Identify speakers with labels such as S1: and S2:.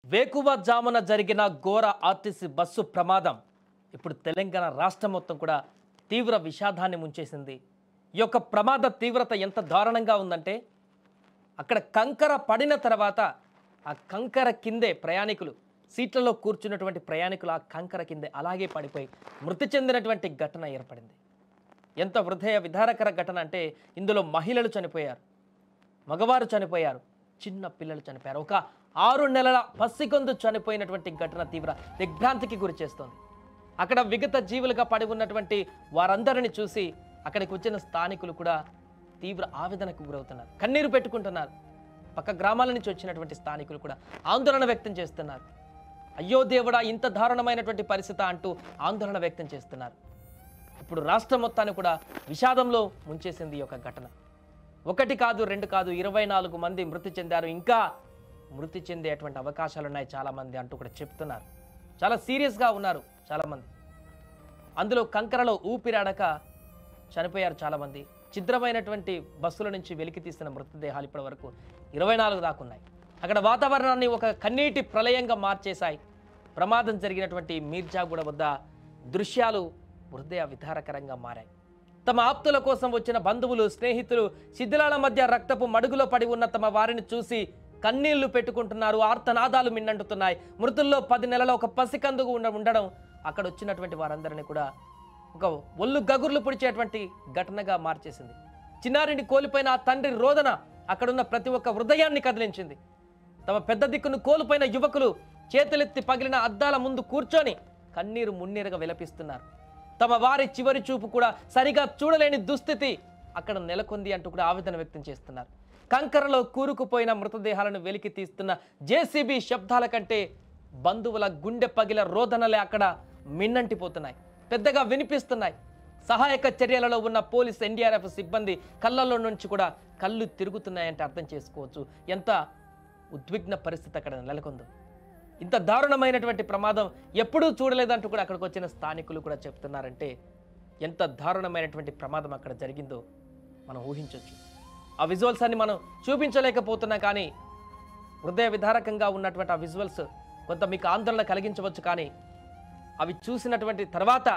S1: వేకువజామున జరిగిన ఘోర RTC bus ప్రమాదం ఇప్పుడు తెలంగాణ రాష్ట్రం మొత్తం కూడా తీవ్ర విషాదాన్ని ముంచేసింది. ఈ యొక్క ప్రమాద తీవ్రత ఎంత దారుణంగా ఉందంటే అక్కడ కంకర పడిన తర్వాత ఆ కంకర కిందే ప్రయాణికులు సీట్లలో కూర్చున్నటువంటి ప్రయాణికులు ఆ కంకర కిందే అలాగే పడిపోయి మృతి చెందినటువంటి ఘటన ఏర్పడింది. ఎంత హృదయ విదారకర ఘటన అంటే ఇందులో మహిళలు చనిపోయారు, మగవారు చనిపోయారు, చిన్న పిల్లలు చనిపోయారు. ఒక 6 నెలల పసికందు చనిపోయినటువంటి ఘటన తీవ్ర దిగ్భ్రాంతికి గురి చేస్తోంది. అక్కడ విగత జీవులుగా పడి ఉన్నటువంటి వారందరిని చూసి అక్కడికి వచ్చిన స్థానికులు కూడా తీవ్ర ఆవేదనకు గురవుతున్నారు, కన్నీరు పెట్టుకుంటున్నారు. పక్క గ్రామాల నుంచి వచ్చినటువంటి స్థానికులు కూడా ఆందోళన వ్యక్తం చేస్తున్నారు. అయ్యో దేవుడా, ఇంత దారుణమైనటువంటి పరిస్థితి అంటూ ఆందోళన వ్యక్తం చేస్తున్నారు. ఇప్పుడు రాష్ట్రం మొత్తాన్ని కూడా విషాదంలో ముంచేసింది ఈ యొక్క ఘటన. 1 కాదు 2 కాదు 24 మంది మృతి చెందారు, ఇంకా మృతి చెందేటువంటి అవకాశాలు ఉన్నాయి చాలామంది అంటూ కూడా చెప్తున్నారు. చాలా సీరియస్గా ఉన్నారు చాలామంది. అందులో కంకరలో ఊపిరాడక చనిపోయారు చాలామంది. ఛిద్రమైనటువంటి బస్సుల నుంచి వెలికి తీసిన మృతదేహాలు ఇప్పటి వరకు 24 దాకా ఉన్నాయి. అక్కడ వాతావరణాన్ని ఒక కన్నీటి ప్రళయంగా మార్చేశాయి. ప్రమాదం జరిగినటువంటి మీర్జాగూడ వద్ద దృశ్యాలు హృదయ విదారకరంగా మారాయి. తమ ఆప్తుల కోసం వచ్చిన బంధువులు, స్నేహితులు శిథిలాల మధ్య రక్తపు మడుగులో పడి ఉన్న తమ వారిని చూసి కన్నీళ్లు పెట్టుకుంటున్నారు, ఆర్తనాదాలు మిన్నంటున్నాయి. మృతుల్లో 10 నెలల ఒక పసికందుకు ఉండడం అక్కడ వచ్చినటువంటి వారందరినీ కూడా ఒక ఒళ్ళు గగుర్లు పొడిచేటువంటి ఘటనగా మార్చేసింది. చిన్నారిని కోల్పోయిన ఆ తండ్రి రోదన అక్కడున్న ప్రతి ఒక్క హృదయాన్ని కదిలించింది. తమ పెద్ద దిక్కును కోల్పోయిన యువకులు చేతులెత్తి పగిలిన అద్దాల ముందు కూర్చొని కన్నీరు మున్నీరుగా విలపిస్తున్నారు. తమ వారి చివరి చూపు కూడా సరిగా చూడలేని దుస్థితి అక్కడ నెలకొంది అంటూ కూడా ఆవేదన వ్యక్తం చేస్తున్నారు. కంకరలో కూరుకుపోయిన మృతదేహాలను వెలికి తీస్తున్న జేసీబీ శబ్దాల కంటే బంధువుల గుండె పగిల రోదనలే అక్కడ మిన్నంటిపోతున్నాయి, పెద్దగా వినిపిస్తున్నాయి. సహాయక చర్యలలో ఉన్న పోలీస్, ఎన్డీఆర్ఎఫ్ సిబ్బంది కళ్ళల్లో నుంచి కూడా కళ్ళు తిరుగుతున్నాయంటే అర్థం చేసుకోవచ్చు ఎంత ఉద్విగ్న పరిస్థితి అక్కడ నెలకొందో. ఇంత దారుణమైనటువంటి ప్రమాదం ఎప్పుడూ చూడలేదంటూ కూడా అక్కడికి వచ్చిన స్థానికులు కూడా చెప్తున్నారంటే ఎంత దారుణమైనటువంటి ప్రమాదం అక్కడ జరిగిందో మనం ఊహించవచ్చు. ఆ విజువల్స్ అన్ని మనం చూపించలేకపోతున్నాం, కానీ హృదయ విదారకంగా ఉన్నటువంటి ఆ విజువల్స్ కొంత మీకు ఆందోళన కలిగించవచ్చు. కానీ అవి చూసినటువంటి తర్వాత